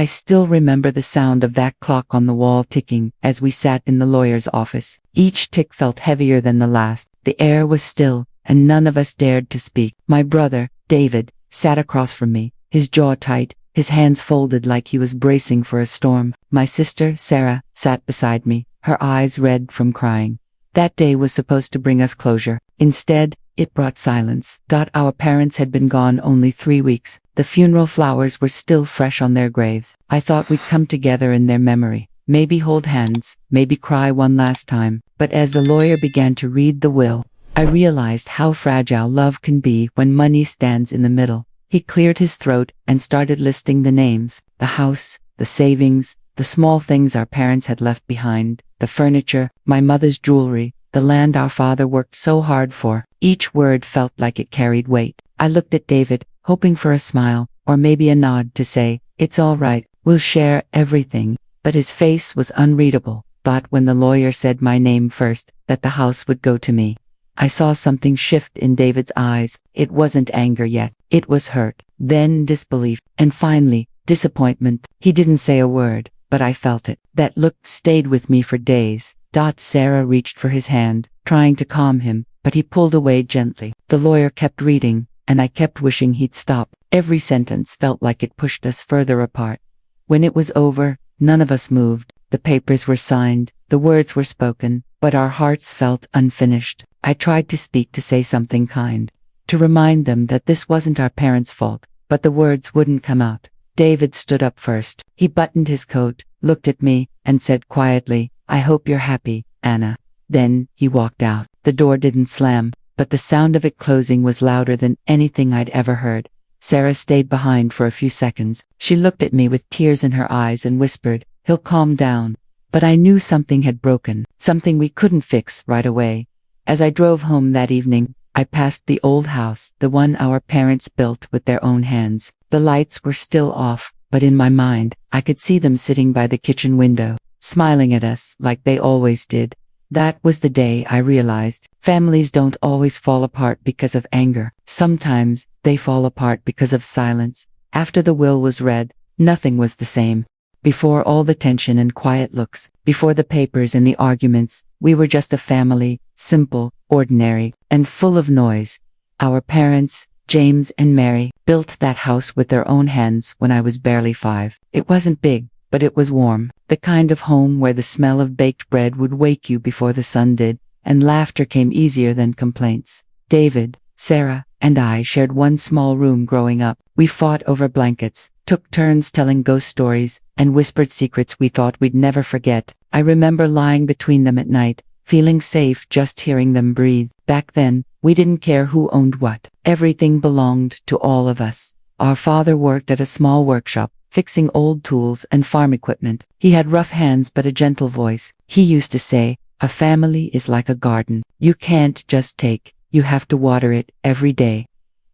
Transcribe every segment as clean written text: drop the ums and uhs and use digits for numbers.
I still remember the sound of that clock on the wall ticking as we sat in the lawyer's office. Each tick felt heavier than the last. The air was still, and none of us dared to speak. My brother, David, sat across from me, his jaw tight, his hands folded like he was bracing for a storm. My sister, Sarah, sat beside me, her eyes red from crying. That day was supposed to bring us closure. Instead, it brought silence. Our parents had been gone only 3 weeks. The funeral flowers were still fresh on their graves. I thought we'd come together in their memory. Maybe hold hands, maybe cry one last time. But as the lawyer began to read the will, I realized how fragile love can be when money stands in the middle. He cleared his throat and started listing the names, the house, the savings, the small things our parents had left behind, the furniture, my mother's jewelry, the land our father worked so hard for. Each word felt like it carried weight. I looked at David, hoping for a smile, or maybe a nod to say, "It's all right, we'll share everything." But his face was unreadable. Thought when the lawyer said my name first, that the house would go to me. I saw something shift in David's eyes. It wasn't anger yet. It was hurt, then disbelief, and finally, disappointment. He didn't say a word, but I felt it. That look stayed with me for days. Sarah reached for his hand, trying to calm him, but he pulled away gently. The lawyer kept reading, and I kept wishing he'd stop. Every sentence felt like it pushed us further apart. When it was over, none of us moved. The papers were signed, the words were spoken, but our hearts felt unfinished. I tried to speak, to say something kind, to remind them that this wasn't our parents' fault, but the words wouldn't come out. David stood up first. He buttoned his coat, looked at me, and said quietly, "I hope you're happy, Anna." Then he walked out. The door didn't slam, but the sound of it closing was louder than anything I'd ever heard. Sarah stayed behind for a few seconds. She looked at me with tears in her eyes and whispered, "He'll calm down." But I knew something had broken, something we couldn't fix right away. As I drove home that evening, I passed the old house, the one our parents built with their own hands. The lights were still off, but in my mind, I could see them sitting by the kitchen window, smiling at us like they always did. That was the day I realized families don't always fall apart because of anger. Sometimes they fall apart because of silence. After the will was read, nothing was the same. Before all the tension and quiet looks, before the papers and the arguments, we were just a family, simple, ordinary, and full of noise. Our parents, James and Mary, built that house with their own hands when I was barely 5. It wasn't big, but it was warm, the kind of home where the smell of baked bread would wake you before the sun did, and laughter came easier than complaints. David, Sarah, and I shared one small room growing up. We fought over blankets, took turns telling ghost stories, and whispered secrets we thought we'd never forget. I remember lying between them at night, feeling safe just hearing them breathe. Back then, we didn't care who owned what. Everything belonged to all of us. Our father worked at a small workshop, fixing old tools and farm equipment. He had rough hands but a gentle voice. He used to say, "A family is like a garden. You can't just take, you have to water it every day."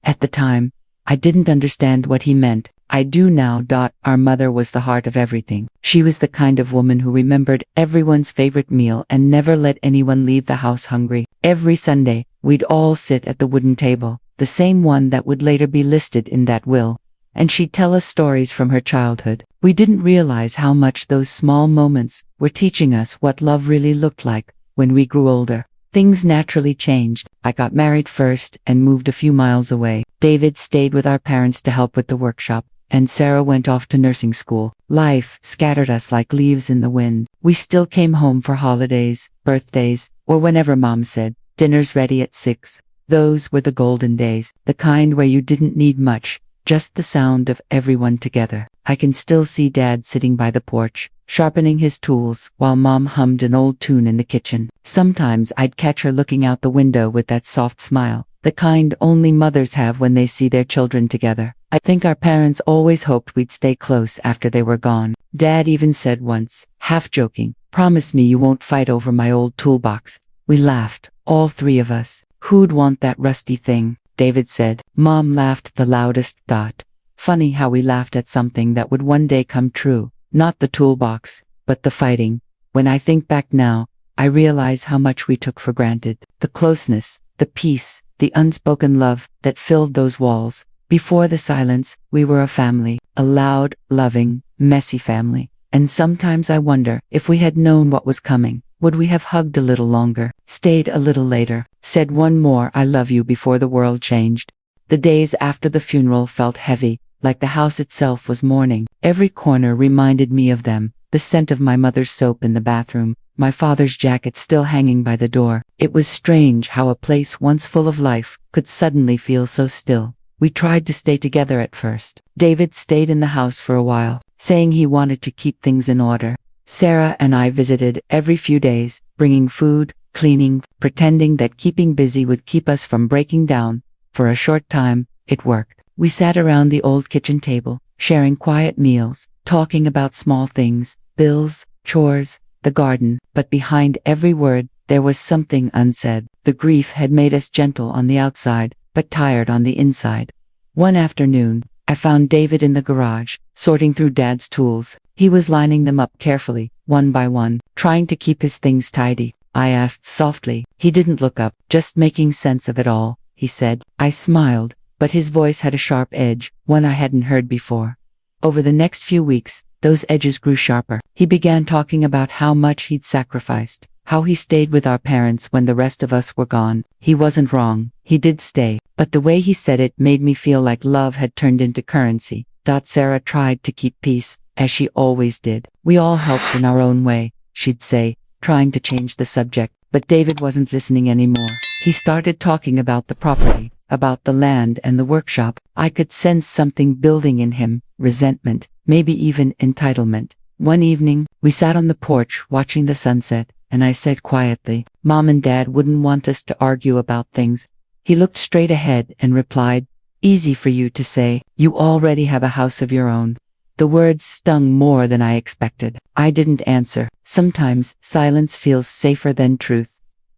At the time, I didn't understand what he meant. I do now. Our mother was the heart of everything. She was the kind of woman who remembered everyone's favorite meal and never let anyone leave the house hungry. Every Sunday, we'd all sit at the wooden table, the same one that would later be listed in that will, and she'd tell us stories from her childhood. We didn't realize how much those small moments were teaching us what love really looked like. When we grew older, things naturally changed. I got married first and moved a few miles away. David stayed with our parents to help with the workshop, and Sarah went off to nursing school. Life scattered us like leaves in the wind. We still came home for holidays, birthdays, or whenever Mom said, "Dinner's ready at 6. Those were the golden days, the kind where you didn't need much, just the sound of everyone together. I can still see Dad sitting by the porch, sharpening his tools, while Mom hummed an old tune in the kitchen. Sometimes I'd catch her looking out the window with that soft smile, the kind only mothers have when they see their children together. I think our parents always hoped we'd stay close after they were gone. Dad even said once, half joking, "Promise me you won't fight over my old toolbox." We laughed, all 3 of us. "Who'd want that rusty thing?" David said. Mom laughed the loudest. Funny how we laughed at something that would one day come true. Not the toolbox, but the fighting. When I think back now, I realize how much we took for granted. The closeness, the peace, the unspoken love that filled those walls. Before the silence, we were a family, a loud, loving, messy family. And sometimes I wonder, if we had known what was coming, would we have hugged a little longer, stayed a little later, said one more "I love you" before the world changed? The days after the funeral felt heavy, like the house itself was mourning. Every corner reminded me of them, the scent of my mother's soap in the bathroom, my father's jacket still hanging by the door. It was strange how a place once full of life could suddenly feel so still. We tried to stay together at first. David stayed in the house for a while, saying he wanted to keep things in order. Sarah and I visited every few days, bringing food, cleaning, pretending that keeping busy would keep us from breaking down. For a short time, it worked. We sat around the old kitchen table, sharing quiet meals, talking about small things, bills, chores, the garden, but behind every word, there was something unsaid. The grief had made us gentle on the outside, but tired on the inside. One afternoon, I found David in the garage, sorting through Dad's tools. He was lining them up carefully, one by one, trying to keep his things tidy. I asked softly. He didn't look up. "Just making sense of it all," he said. I smiled, but his voice had a sharp edge, one I hadn't heard before. Over the next few weeks, those edges grew sharper. He began talking about how much he'd sacrificed, how he stayed with our parents when the rest of us were gone. He wasn't wrong. He did stay, but the way he said it made me feel like love had turned into currency. Sarah tried to keep peace, as she always did. "We all helped in our own way," she'd say, trying to change the subject. But David wasn't listening anymore. He started talking about the property, about the land and the workshop. I could sense something building in him, resentment, maybe even entitlement. One evening, we sat on the porch watching the sunset, and I said quietly, "Mom and Dad wouldn't want us to argue about things." He looked straight ahead and replied, "Easy for you to say, you already have a house of your own." The words stung more than I expected. I didn't answer. Sometimes silence feels safer than truth.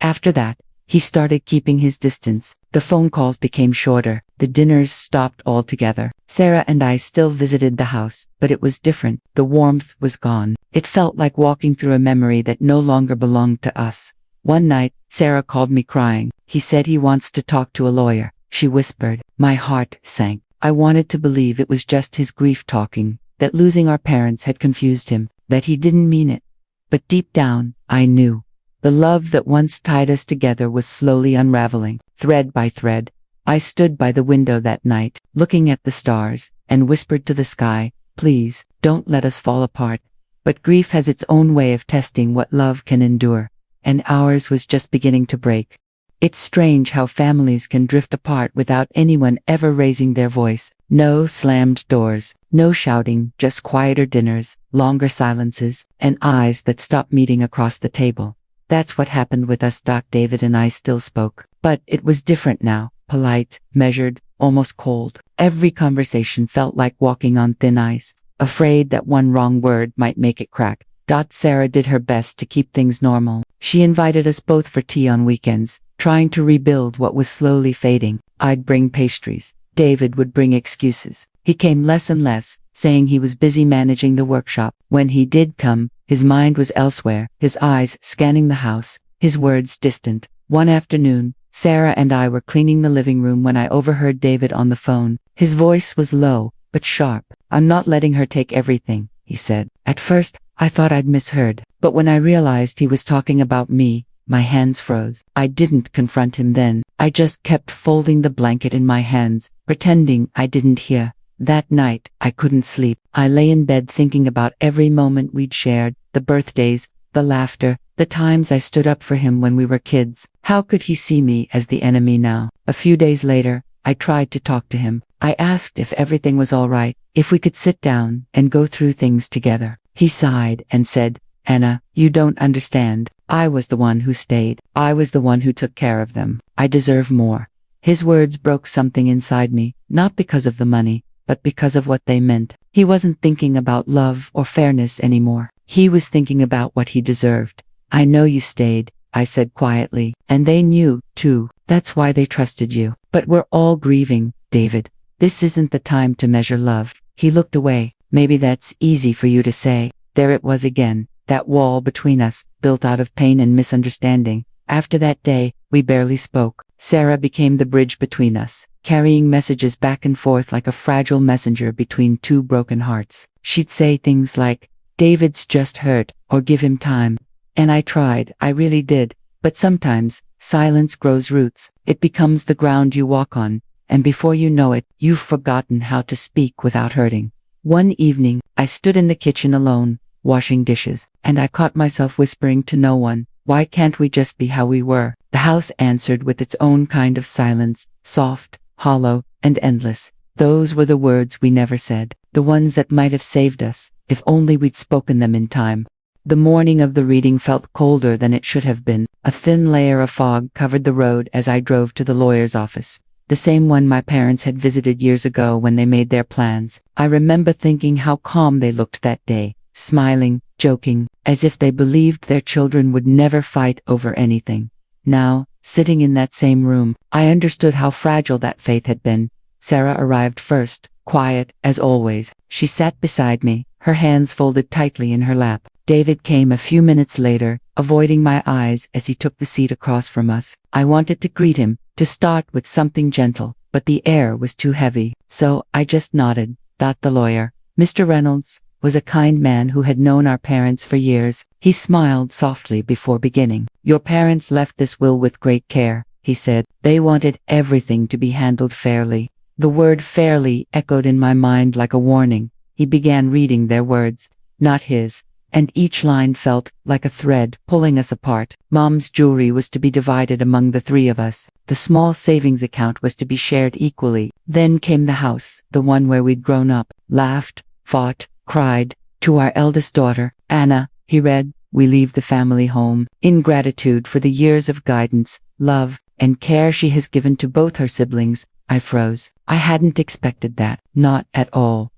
After that, he started keeping his distance. The phone calls became shorter. The dinners stopped altogether. Sarah and I still visited the house, but it was different. The warmth was gone. It felt like walking through a memory that no longer belonged to us. One night, Sarah called me crying. "He said he wants to talk to a lawyer," she whispered. My heart sank. I wanted to believe it was just his grief talking, that losing our parents had confused him, that he didn't mean it. But deep down, I knew. The love that once tied us together was slowly unraveling, thread by thread. I stood by the window that night, looking at the stars, and whispered to the sky, "Please, don't let us fall apart." But grief has its own way of testing what love can endure, and ours was just beginning to break. It's strange how families can drift apart without anyone ever raising their voice. No slammed doors, no shouting, just quieter dinners, longer silences, and eyes that stop meeting across the table. That's what happened with us. David and I still spoke, but it was different now, polite, measured, almost cold. Every conversation felt like walking on thin ice, afraid that one wrong word might make it crack. Sarah did her best to keep things normal. She invited us both for tea on weekends, trying to rebuild what was slowly fading. I'd bring pastries. David would bring excuses. He came less and less, saying he was busy managing the workshop. When he did come, his mind was elsewhere, his eyes scanning the house, his words distant. One afternoon, Sarah and I were cleaning the living room when I overheard David on the phone. His voice was low, but sharp. "I'm not letting her take everything," he said. At first, I thought I'd misheard, but when I realized he was talking about me, my hands froze. I didn't confront him then. I just kept folding the blanket in my hands, pretending I didn't hear. That night, I couldn't sleep. I lay in bed thinking about every moment we'd shared, the birthdays, the laughter, the times I stood up for him when we were kids. How could he see me as the enemy now? A few days later, I tried to talk to him. I asked if everything was all right, if we could sit down and go through things together. He sighed and said, "Anna, you don't understand. I was the one who stayed. I was the one who took care of them. I deserve more." His words broke something inside me, not because of the money, but because of what they meant. He wasn't thinking about love or fairness anymore. He was thinking about what he deserved. "I know you stayed," I said quietly, "and they knew, too. That's why they trusted you. But we're all grieving, David. This isn't the time to measure love." He looked away. "Maybe that's easy for you to say." There it was again, that wall between us, built out of pain and misunderstanding. After that day, we barely spoke. Sarah became the bridge between us, carrying messages back and forth like a fragile messenger between two broken hearts. She'd say things like, "David's just hurt," or "Give him time." And I tried, I really did. But sometimes, silence grows roots. It becomes the ground you walk on, and before you know it, you've forgotten how to speak without hurting. One evening, I stood in the kitchen alone, washing dishes, and I caught myself whispering to no one, "Why can't we just be how we were?" The house answered with its own kind of silence, soft, hollow, and endless. Those were the words we never said, the ones that might have saved us, if only we'd spoken them in time. The morning of the reading felt colder than it should have been. A thin layer of fog covered the road as I drove to the lawyer's office, the same one my parents had visited years ago when they made their plans. I remember thinking how calm they looked that day, smiling, joking, as if they believed their children would never fight over anything. Now, sitting in that same room, I understood how fragile that faith had been. Sarah arrived first, quiet, as always. She sat beside me, her hands folded tightly in her lap. David came a few minutes later, avoiding my eyes as he took the seat across from us. I wanted to greet him, to start with something gentle, but the air was too heavy, so I just nodded. The lawyer, Mr. Reynolds, was a kind man who had known our parents for years. He smiled softly before beginning. "Your parents left this will with great care," he said. "They wanted everything to be handled fairly." The word "fairly" echoed in my mind like a warning. He began reading their words, not his, and each line felt like a thread pulling us apart. Mom's jewelry was to be divided among the three of us. The small savings account was to be shared equally. Then came the house, the one where we'd grown up, laughed, fought, cried. "To our eldest daughter, Anna," he read, "we leave the family home, in gratitude for the years of guidance, love, and care she has given to both her siblings." I froze. I hadn't expected that. Not at all.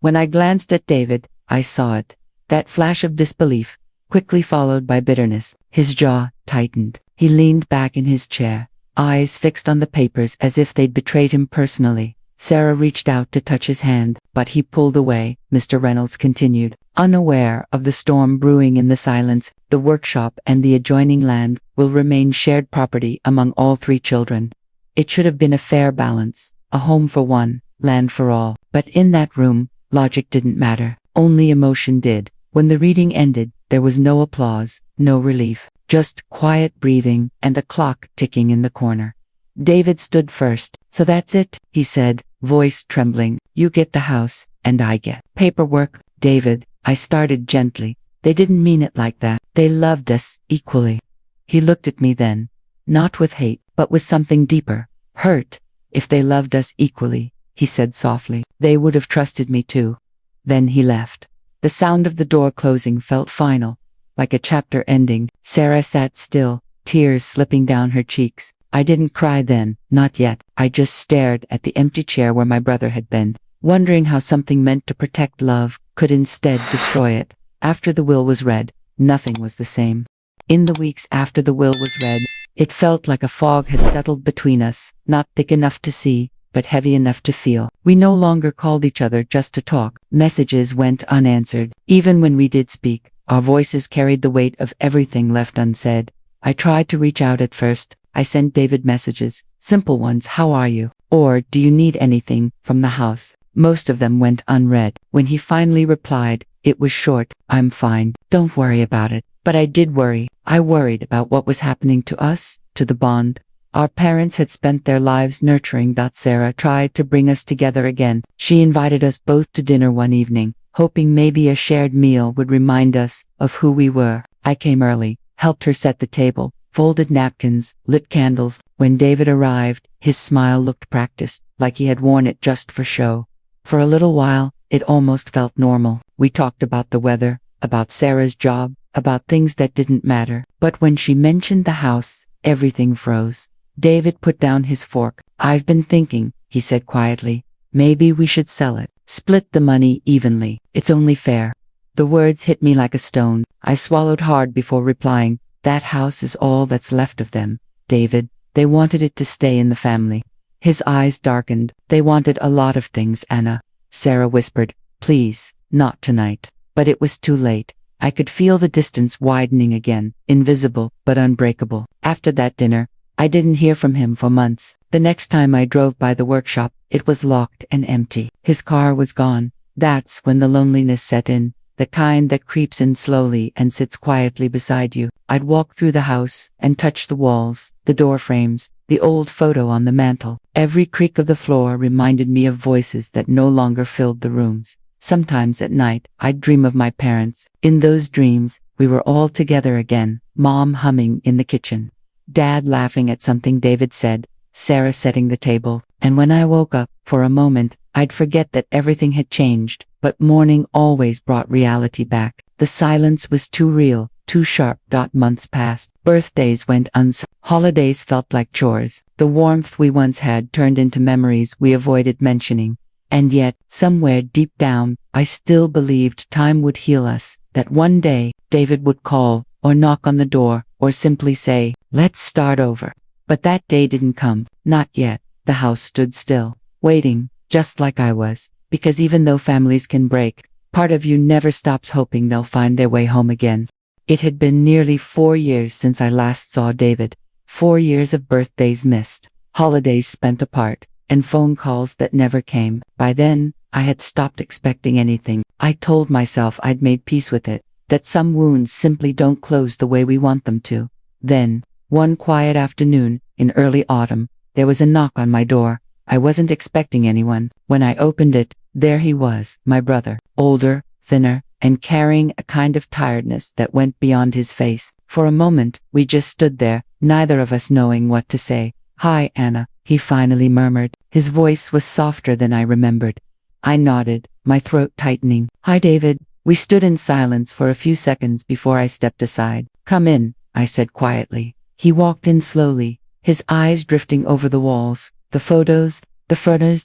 When I glanced at David, I saw it. That flash of disbelief, quickly followed by bitterness. His jaw tightened. He leaned back in his chair, eyes fixed on the papers as if they'd betrayed him personally. Sarah reached out to touch his hand, but he pulled away. Mr. Reynolds continued, unaware of the storm brewing in the silence. "The workshop and the adjoining land will remain shared property among all three children. It should have been a fair balance, a home for one, land for all." But in that room, logic didn't matter. Only emotion did. When the reading ended, there was no applause, no relief, just quiet breathing and a clock ticking in the corner. David stood first. "So that's it," he said, voice trembling. "You get the house, and I get paperwork." "David," I started gently. "They didn't mean it like that. They loved us equally." He looked at me then, not with hate, but with something deeper. "Hurt. If they loved us equally," he said softly, "they would have trusted me too." Then he left. The sound of the door closing felt final, like a chapter ending. Sarah sat still, tears slipping down her cheeks. I didn't cry then, not yet. I just stared at the empty chair where my brother had been, wondering how something meant to protect love could instead destroy it. After the will was read, nothing was the same. In the weeks after the will was read, it felt like a fog had settled between us, not thick enough to see, but heavy enough to feel. We no longer called each other just to talk. Messages went unanswered. Even when we did speak, our voices carried the weight of everything left unsaid. I tried to reach out at first. I sent David messages, simple ones, "How are you?" or "Do you need anything?" from the house. Most of them went unread. When he finally replied, it was short, "I'm fine. Don't worry about it." But I did worry. I worried about what was happening to us, to the bond. Our parents had spent their lives nurturing. Sarah tried to bring us together again. She invited us both to dinner one evening, hoping maybe a shared meal would remind us of who we were. I came early, helped her set the table, folded napkins, lit candles. When David arrived, his smile looked practiced, like he had worn it just for show. For a little while, it almost felt normal. We talked about the weather, about Sarah's job, about things that didn't matter. But when she mentioned the house, everything froze. David put down his fork. "I've been thinking," he said quietly. "Maybe we should sell it. Split the money evenly. It's only fair." The words hit me like a stone. I swallowed hard before replying. "That house is all that's left of them, David. They wanted it to stay in the family." His eyes darkened. "They wanted a lot of things, Anna." Sarah whispered, "Please, not tonight." But it was too late. I could feel the distance widening again, invisible but unbreakable. After that dinner, I didn't hear from him for months. The next time I drove by the workshop, it was locked and empty. His car was gone. That's when the loneliness set in, the kind that creeps in slowly and sits quietly beside you. I'd walk through the house and touch the walls, the door frames, the old photo on the mantel. Every creak of the floor reminded me of voices that no longer filled the rooms. Sometimes at night, I'd dream of my parents. In those dreams, we were all together again, Mom humming in the kitchen, Dad laughing at something David said, Sarah setting the table. And when I woke up, for a moment, I'd forget that everything had changed, but morning always brought reality back. The silence was too real, too sharp. Months passed. Birthdays went unsung. Holidays felt like chores. The warmth we once had turned into memories we avoided mentioning. And yet, somewhere deep down, I still believed time would heal us, that one day, David would call, or knock on the door, or simply say, let's start over. But that day didn't come. Not yet. The house stood still, waiting, just like I was, because even though families can break, part of you never stops hoping they'll find their way home again. It had been nearly 4 years since I last saw David. 4 years of birthdays missed, holidays spent apart, and phone calls that never came. By then, I had stopped expecting anything. I told myself I'd made peace with it, that some wounds simply don't close the way we want them to. Then, one quiet afternoon, in early autumn, there was a knock on my door. I wasn't expecting anyone. When I opened it, there he was, my brother, older, thinner, and carrying a kind of tiredness that went beyond his face. For a moment, we just stood there, neither of us knowing what to say. Hi, Anna, he finally murmured. His voice was softer than I remembered. I nodded, my throat tightening. Hi, David. We stood in silence for a few seconds before I stepped aside. Come in, I said quietly. He walked in slowly, his eyes drifting over the walls, the photos, the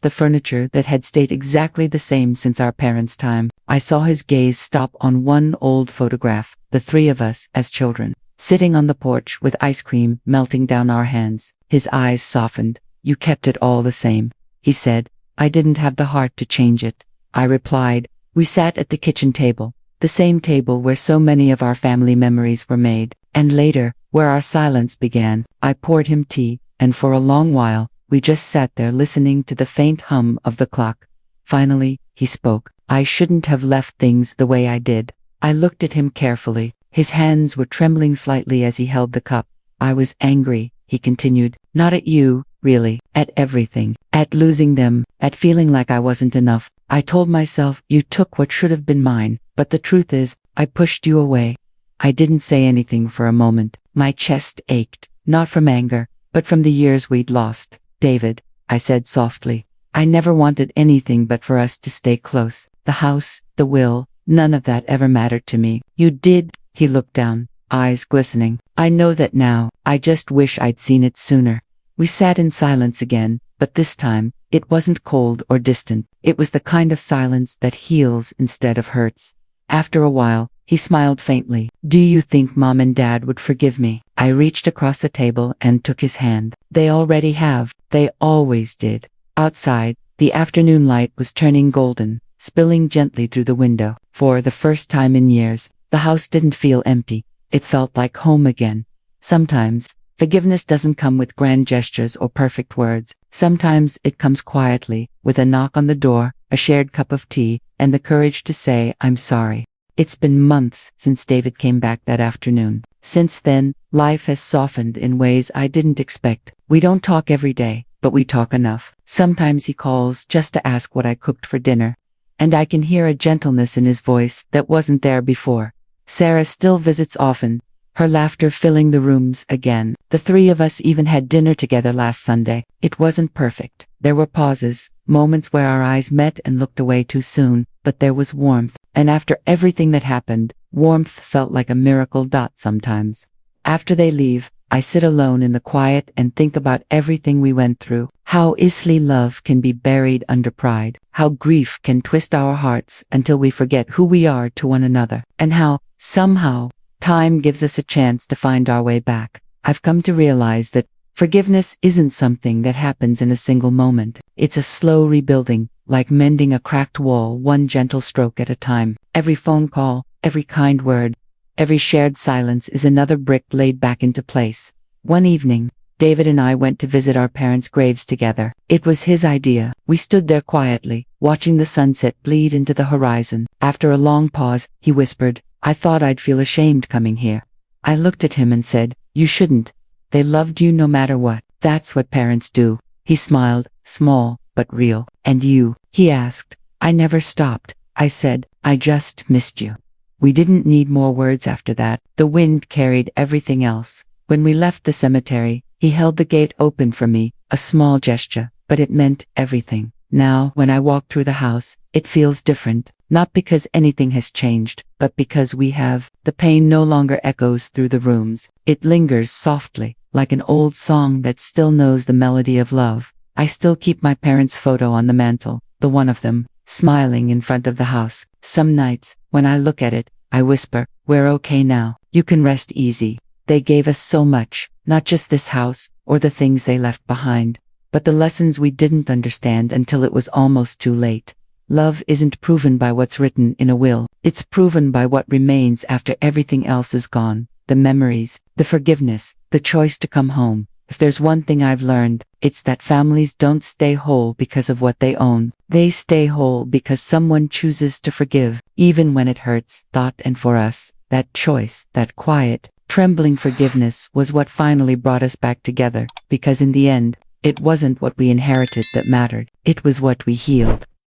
furniture that had stayed exactly the same since our parents' time. I saw his gaze stop on one old photograph, the three of us as children, sitting on the porch with ice cream melting down our hands. His eyes softened. You kept it all the same, he said. I didn't have the heart to change it, I replied. We sat at the kitchen table, the same table where so many of our family memories were made, and later, where our silence began. I poured him tea, and for a long while, we just sat there listening to the faint hum of the clock. Finally, he spoke. I shouldn't have left things the way I did. I looked at him carefully. His hands were trembling slightly as he held the cup. I was angry, he continued. Not at you, really. At everything. At losing them. At feeling like I wasn't enough. I told myself, you took what should have been mine. But the truth is, I pushed you away. I didn't say anything for a moment. My chest ached, not from anger, but from the years we'd lost. David, I said softly, I never wanted anything but for us to stay close. The house, the will, none of that ever mattered to me. You did, he looked down, eyes glistening. I know that now. I just wish I'd seen it sooner. We sat in silence again, but this time, it wasn't cold or distant. It was the kind of silence that heals instead of hurts. After a while, he smiled faintly. Do you think Mom and Dad would forgive me? I reached across the table and took his hand. They already have. They always did. Outside, the afternoon light was turning golden, spilling gently through the window. For the first time in years, the house didn't feel empty. It felt like home again. Sometimes, forgiveness doesn't come with grand gestures or perfect words. Sometimes it comes quietly, with a knock on the door, a shared cup of tea, and the courage to say, I'm sorry. It's been months since David came back that afternoon. Since then, life has softened in ways I didn't expect. We don't talk every day, but we talk enough. Sometimes he calls just to ask what I cooked for dinner. And I can hear a gentleness in his voice that wasn't there before. Sarah still visits often, her laughter filling the rooms again. The three of us even had dinner together last Sunday. It wasn't perfect. There were pauses, moments where our eyes met and looked away too soon, but there was warmth. And after everything that happened, warmth felt like a miracle. Sometimes. After they leave, I sit alone in the quiet and think about everything we went through. How easily love can be buried under pride. How grief can twist our hearts until we forget who we are to one another. And how, somehow, time gives us a chance to find our way back. I've come to realize that forgiveness isn't something that happens in a single moment. It's a slow rebuilding, like mending a cracked wall, one gentle stroke at a time. Every phone call, every kind word, every shared silence is another brick laid back into place. One evening, David and I went to visit our parents' graves together. It was his idea. We stood there quietly, watching the sunset bleed into the horizon. After a long pause, he whispered, "I thought I'd feel ashamed coming here." I looked at him and said, "You shouldn't. They loved you no matter what. That's what parents do." He smiled, small, but real. "And you?" he asked. I never stopped. I said, "I just missed you." We didn't need more words after that. The wind carried everything else. When we left the cemetery, he held the gate open for me, a small gesture, but it meant everything. Now, when I walk through the house, it feels different, not because anything has changed, but because we have. The pain no longer echoes through the rooms. It lingers softly, like an old song that still knows the melody of love. I still keep my parents' photo on the mantle, the one of them, smiling in front of the house. Some nights, when I look at it, I whisper, "We're okay now. You can rest easy." They gave us so much, not just this house, or the things they left behind, but the lessons we didn't understand until it was almost too late. Love isn't proven by what's written in a will. It's proven by what remains after everything else is gone. The memories, the forgiveness, the choice to come home. If there's one thing I've learned, it's that families don't stay whole because of what they own. They stay whole because someone chooses to forgive, even when it hurts. And for us, that choice, that quiet, trembling forgiveness was what finally brought us back together, because in the end, it wasn't what we inherited that mattered. It was what we healed.